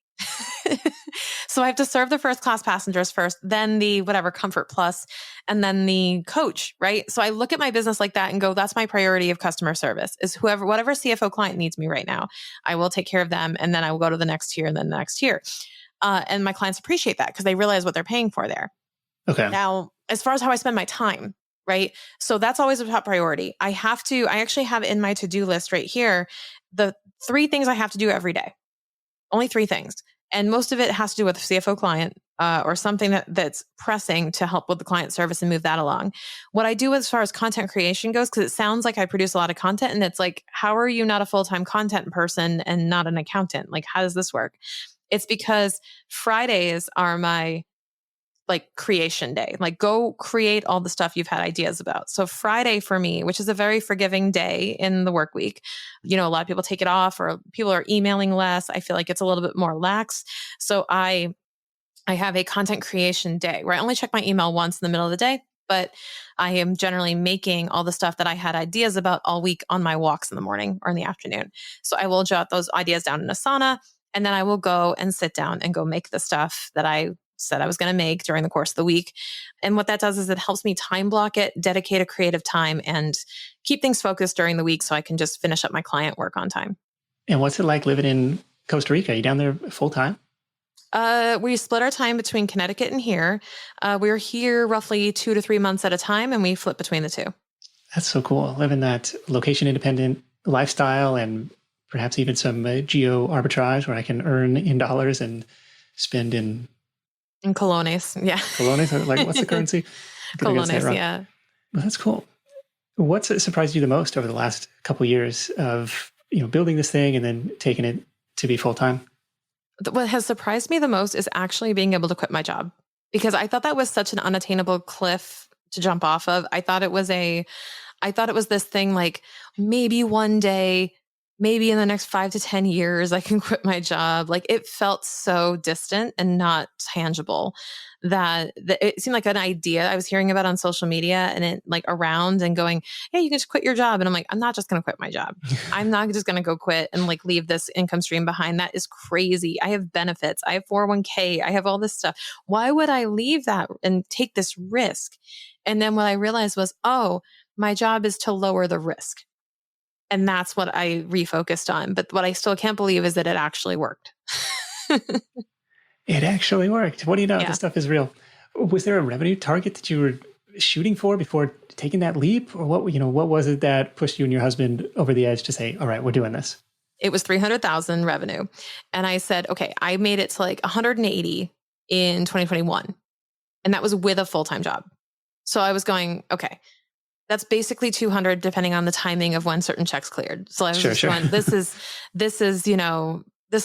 So I have to serve the first class passengers first, then the whatever Comfort Plus, and then the coach, right? So I look at my business like that and go, that's my priority of customer service, is whatever CFO client needs me right now, I will take care of them. And then I will go to the next tier and then the next tier. And my clients appreciate that because they realize what they're paying for there. Okay. Now, as far as how I spend my time, right? So that's always a top priority. I actually have in my to-do list right here, the 3 things I have to do every day. Only 3 things. And most of it has to do with the CFO client or something that's pressing to help with the client service and move that along. What I do as far as content creation goes, because it sounds like I produce a lot of content, and it's like, how are you not a full-time content person and not an accountant? Like, how does this work? It's because Fridays are my like creation day. Like, go create all the stuff you've had ideas about. So Friday for me, which is a very forgiving day in the work week, a lot of people take it off, or people are emailing less. I feel like it's a little bit more lax. So I have a content creation day where I only check my email once in the middle of the day, but I am generally making all the stuff that I had ideas about all week on my walks in the morning or in the afternoon. So I will jot those ideas down in Asana, and then I will go and sit down and go make the stuff that I said I was going to make during the course of the week. And what that does is it helps me time block it, dedicate a creative time, and keep things focused during the week so I can just finish up my client work on time. And what's it like living in Costa Rica? Are you down there full time? We split our time between Connecticut and here. We're here roughly 2 to 3 months at a time, and we flip between the two. That's so cool. Living that location independent lifestyle, and perhaps even some geo arbitrage where I can earn in dollars and spend in colones. Yeah. Colones? Like, what's the currency? Colones, yeah. Well, that's cool. What's surprised you the most over the last couple of years of building this thing and then taking it to be full time? What has surprised me the most is actually being able to quit my job, because I thought that was such an unattainable cliff to jump off of. I thought it was this thing like, maybe one day, maybe in the next 5 to 10 years, I can quit my job. Like, it felt so distant and not tangible that it seemed like an idea I was hearing about on social media, and it like around and going, yeah, you can just quit your job. And I'm like, I'm not just going to quit my job. I'm not just going to go quit and like leave this income stream behind. That is crazy. I have benefits. I have 401k. I have all this stuff. Why would I leave that and take this risk? And then what I realized was, oh, my job is to lower the risk. And that's what I refocused on. But what I still can't believe is that it actually worked. It actually worked. What do you know? Yeah. This stuff is real. Was there a revenue target that you were shooting for before taking that leap? Or what was it that pushed you and your husband over the edge to say, all right, we're doing this? It was 300,000 revenue. And I said, okay, I made it to like 180 in 2021. And that was with a full-time job. So I was going, okay, that's basically 200 depending on the timing of when certain checks cleared. So I was going, this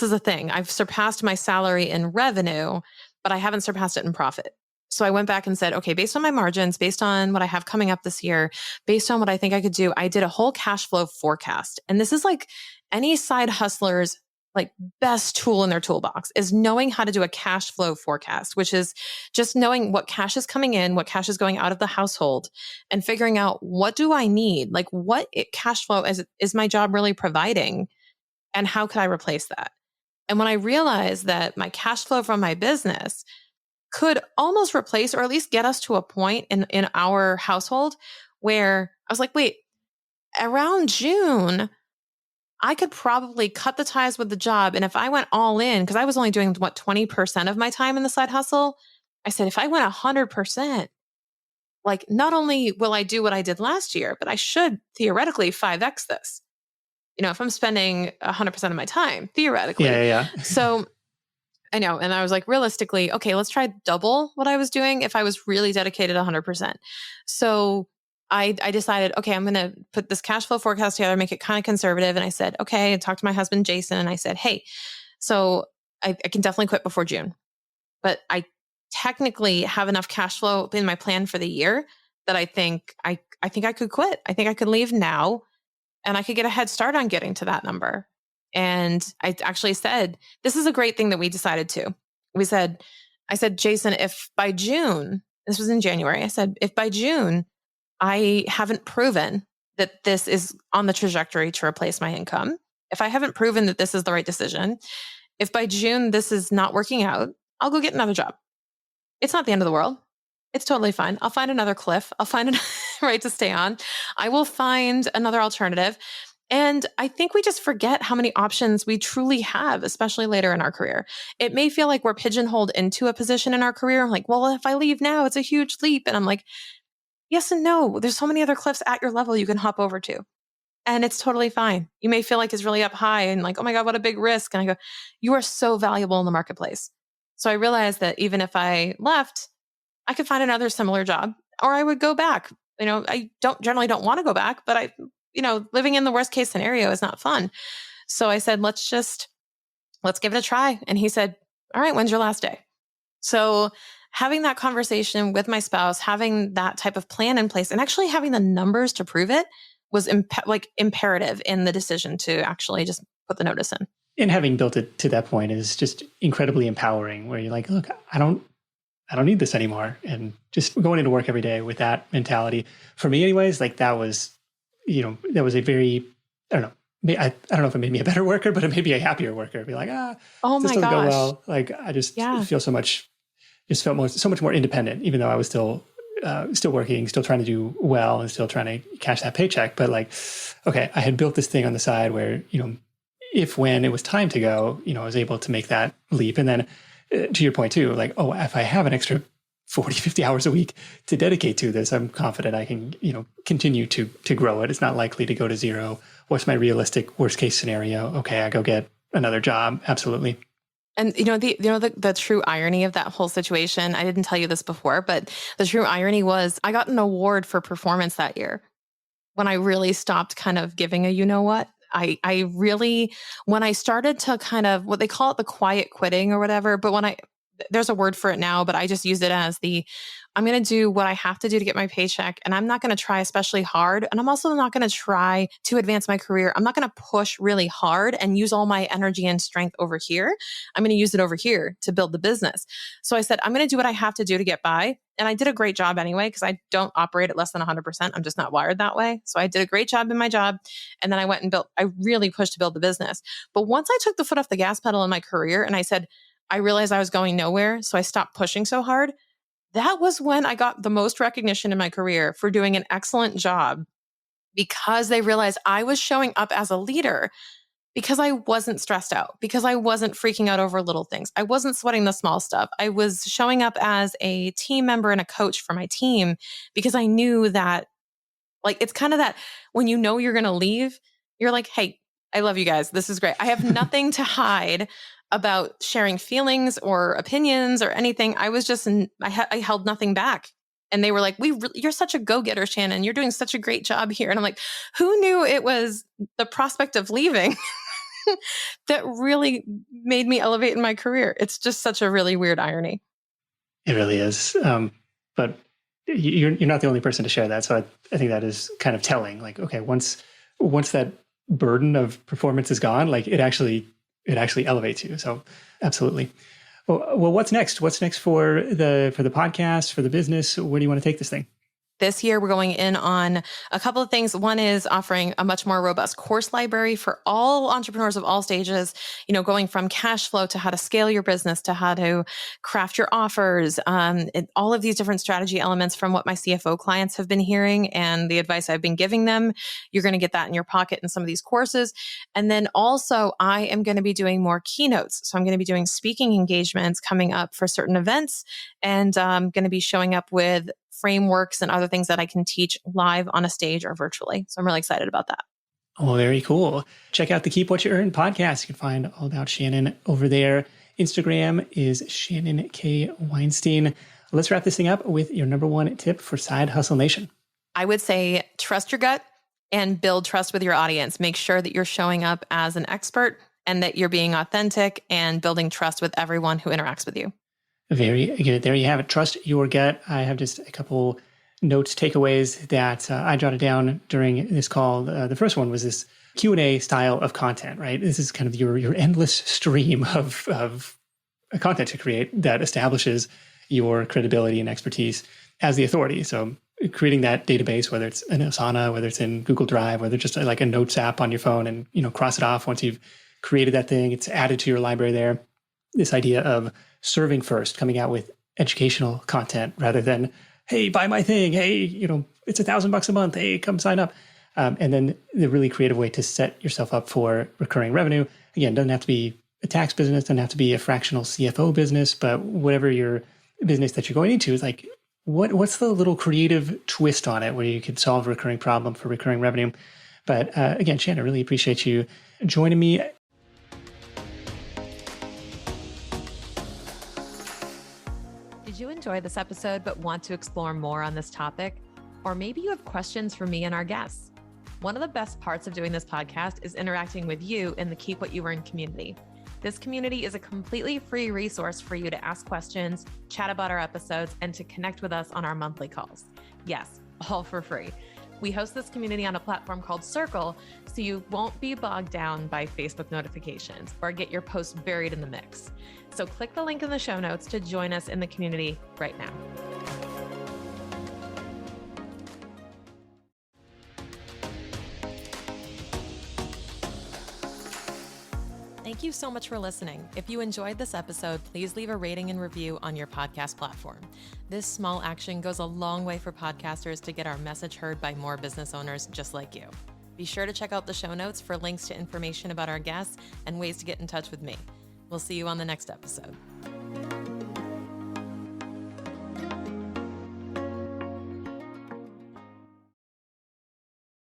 is a thing. I've surpassed my salary in revenue, but I haven't surpassed it in profit. So I went back and said, okay, based on my margins, based on what I have coming up this year, based on what I think I could do, I did a whole cash flow forecast. And this is like any side hustler's like best tool in their toolbox, is knowing how to do a cash flow forecast, which is just knowing what cash is coming in, what cash is going out of the household, and figuring out, what do I need? Like, cash flow is my job really providing? And how could I replace that? And when I realized that my cash flow from my business could almost replace, or at least get us to a point in our household where I was like, wait, around June, I could probably cut the ties with the job. And if I went all in, because I was only doing 20% of my time in the side hustle, I said, if I went 100%, like, not only will I do what I did last year, but I should theoretically 5x this. If I'm spending 100% of my time, theoretically. Yeah. So I know. And I was like, realistically, okay, let's try double what I was doing if I was really dedicated 100%. So I decided, okay, I'm going to put this cash flow forecast together, make it kind of conservative. And I said, okay, I talked to my husband, Jason, and I said, hey, so I can definitely quit before June, but I technically have enough cash flow in my plan for the year that I think I could quit. I think I could leave now, and I could get a head start on getting to that number. And I actually said, this is a great thing that we decided to. I said, Jason, if by June, this was in January, I said, if by June, I haven't proven that this is on the trajectory to replace my income, if I haven't proven that this is the right decision, if by June this is not working out, I'll go get another job. It's not the end of the world. It's totally fine. I'll find another cliff. I'll find another right to stay on. I will find another alternative. And I think we just forget how many options we truly have, especially later in our career. It may feel like we're pigeonholed into a position in our career. I'm like, well, if I leave now, it's a huge leap. And I'm like, yes and no. There's so many other cliffs at your level you can hop over to. And it's totally fine. You may feel like it's really up high and like, oh my God, what a big risk. And I go, you are so valuable in the marketplace. So I realized that even if I left, I could find another similar job or I would go back. I generally don't want to go back, but living in the worst case scenario is not fun. So I said, let's give it a try. And he said, all right, when's your last day? So having that conversation with my spouse, having that type of plan in place and actually having the numbers to prove it was imperative in the decision to actually just put the notice in. And having built it to that point is just incredibly empowering where you're like, look, I don't need this anymore. And just going into work every day with that mentality for me anyways, like that was a very, I don't know. I don't know if it made me a better worker, but it made me a happier worker. Be like, oh this my doesn't go gosh. well. Like I just feel so much more independent, even though I was still working, still trying to do well and still trying to cash that paycheck. But like, okay, I had built this thing on the side where, when it was time to go, I was able to make that leap. And then to your point too, like, if I have an extra 40, 50 hours a week to dedicate to this, I'm confident I can, continue to grow it. It's not likely to go to zero. What's my realistic worst case scenario? Okay, I go get another job. Absolutely. And the true irony of that whole situation, I didn't tell you this before, but the true irony was I got an award for performance that year when I really stopped kind of giving a what. I really, when I started to kind of what they call it, the quiet quitting or whatever, but there's a word for it now, but I just use it as I'm going to do what I have to do to get my paycheck. And I'm not going to try especially hard. And I'm also not going to try to advance my career. I'm not going to push really hard and use all my energy and strength over here. I'm going to use it over here to build the business. So I said, I'm going to do what I have to do to get by. And I did a great job anyway, because I don't operate at less than 100%. I'm just not wired that way. So I did a great job in my job. And then I really pushed to build the business. But once I took the foot off the gas pedal in my career and I said, I realized I was going nowhere. So I stopped pushing so hard. That was when I got the most recognition in my career for doing an excellent job, because they realized I was showing up as a leader because I wasn't stressed out, because I wasn't freaking out over little things. I wasn't sweating the small stuff. I was showing up as a team member and a coach for my team because I knew that, like, it's kind of that when you're going to leave, you're like, hey, I love you guys. This is great. I have nothing to hide about sharing feelings or opinions or anything. I was just, I held nothing back. And they were like, you're such a go-getter, Shannon. You're doing such a great job here. And I'm like, who knew it was the prospect of leaving that really made me elevate in my career? It's just such a really weird irony. It really is. But you're not the only person to share that. So I think that is kind of telling. Like, okay, once that burden of performance is gone, like it actually elevates you. So absolutely. Well, what's next? What's next for the podcast, for the business? Where do you want to take this thing? This year, we're going in on a couple of things. One is offering a much more robust course library for all entrepreneurs of all stages, going from cash flow to how to scale your business, to how to craft your offers, all of these different strategy elements from what my CFO clients have been hearing and the advice I've been giving them. You're going to get that in your pocket in some of these courses. And then also, I am going to be doing more keynotes. So I'm going to be doing speaking engagements coming up for certain events, and I'm going to be showing up with frameworks and other things that I can teach live on a stage or virtually. So I'm really excited about that. Oh, very cool. Check out the Keep What You Earn podcast. You can find all about Shannon over there. Instagram is Shannon K. Weinstein. Let's wrap this thing up with your number one tip for Side Hustle Nation. I would say trust your gut and build trust with your audience. Make sure that you're showing up as an expert and that you're being authentic and building trust with everyone who interacts with you. Very good. There you have it. Trust your gut. I have just a couple notes, takeaways that I jotted down during this call. The first one was this Q&A style of content, right? This is kind of your endless stream of content to create that establishes your credibility and expertise as the authority. So creating that database, whether it's in Asana, whether it's in Google Drive, whether it's just like a notes app on your phone, and cross it off once you've created that thing, it's added to your library there. This idea of serving first, coming out with educational content rather than, hey, buy my thing. Hey, it's $1,000 a month. Hey, come sign up. And then the really creative way to set yourself up for recurring revenue. Again, doesn't have to be a tax business, doesn't have to be a fractional CFO business, but whatever your business that you're going into is like, what's the little creative twist on it where you can solve a recurring problem for recurring revenue? But again, Shannon, I really appreciate you joining me. enjoyed this episode but want to explore more on this topic, or maybe you have questions for me and our guests. One of the best parts of doing this podcast is interacting with you in the Keep What You Earn community. This community is a completely free resource for you to ask questions, chat about our episodes, and to connect with us on our monthly calls. Yes, all for free. We host this community on a platform called Circle, so you won't be bogged down by Facebook notifications or get your posts buried in the mix. So click the link in the show notes to join us in the community right now. Thank you so much for listening. If you enjoyed this episode, please leave a rating and review on your podcast platform. This small action goes a long way for podcasters to get our message heard by more business owners just like you. Be sure to check out the show notes for links to information about our guests and ways to get in touch with me. We'll see you on the next episode.